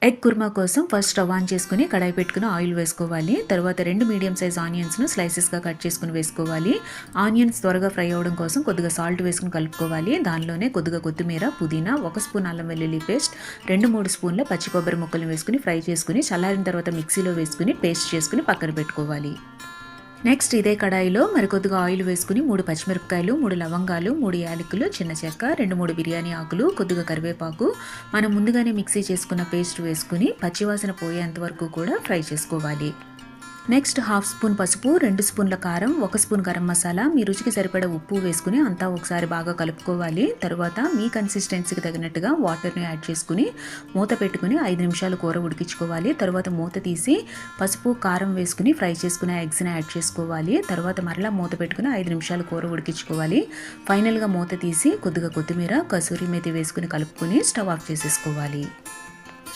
Egg kurma కోసం first stove on చేసుకుని కడాయి పెట్టుకుని ఆయిల్ వేసుకోవాలి. తర్వాత 2 మీడియం సైజ్ ఆనియన్స్ను స్లైసెస్గా కట్ చేసుకుని వేసుకోవాలి. ఆనియన్స్ త్వరగా ఫ్రై అవ్వడం కోసం కొద్దిగా సాల్ట్ వేసుకుని కలుపుకోవాలి. దానిలోనే కొద్దిగా కొత్తిమీర, పుదీనా, 1 స్పూన్ అల్లం వెల్లుల్లి పేస్ట్, 2-3 స్పూన్ల పచ్చి కొబ్బరి ముక్కలు వేసుకుని ఫ్రై చేసుకుని చల్లారిన తర్వాత మిక్సీలో వేసుకుని పేస్ట్ చేసుకుని పక్కన పెట్టుకోవాలి. నెక్స్ట్ ఇదే కడాయిలో మరికొద్దిగా ఆయిల్ వేసుకుని 3 పచ్చిమిరపకాయలు, 3 లవంగాలు, 3 యాలకులు, చిన్న చెక్క, 2-3 బిర్యానీ ఆకులు, కొద్దిగా కరివేపాకు, మనం ముందుగానే మిక్సీ చేసుకున్న పేస్ట్ వేసుకుని పచ్చివాసన పోయేంత వరకు కూడా ఫ్రై చేసుకోవాలి. నెక్స్ట్ 1/2 స్పూన్ పసుపు, 2 స్పూన్ల కారం, 1 స్పూన్ గరం మసాలా, మీ రుచికి సరిపడా ఉప్పు వేసుకుని అంతా ఒకసారి బాగా కలుపుకోవాలి. తర్వాత మీ కన్సిస్టెన్సీకి తగినట్టుగా వాటర్ని యాడ్ చేసుకుని మూత పెట్టుకుని 5 నిమిషాలు కూర ఉడికించుకోవాలి. తర్వాత మూత తీసి పసుపు, కారం వేసుకుని ఫ్రై చేసుకున్న ఎగ్స్ని యాడ్ చేసుకోవాలి. తర్వాత మరలా మూత పెట్టుకుని 5 నిమిషాలు కూర ఉడికించుకోవాలి. ఫైనల్గా మూత తీసి కొద్దిగా కొత్తిమీర, కసూరి మేతి వేసుకుని కలుపుకొని స్టవ్ ఆఫ్ చేసేసుకోవాలి.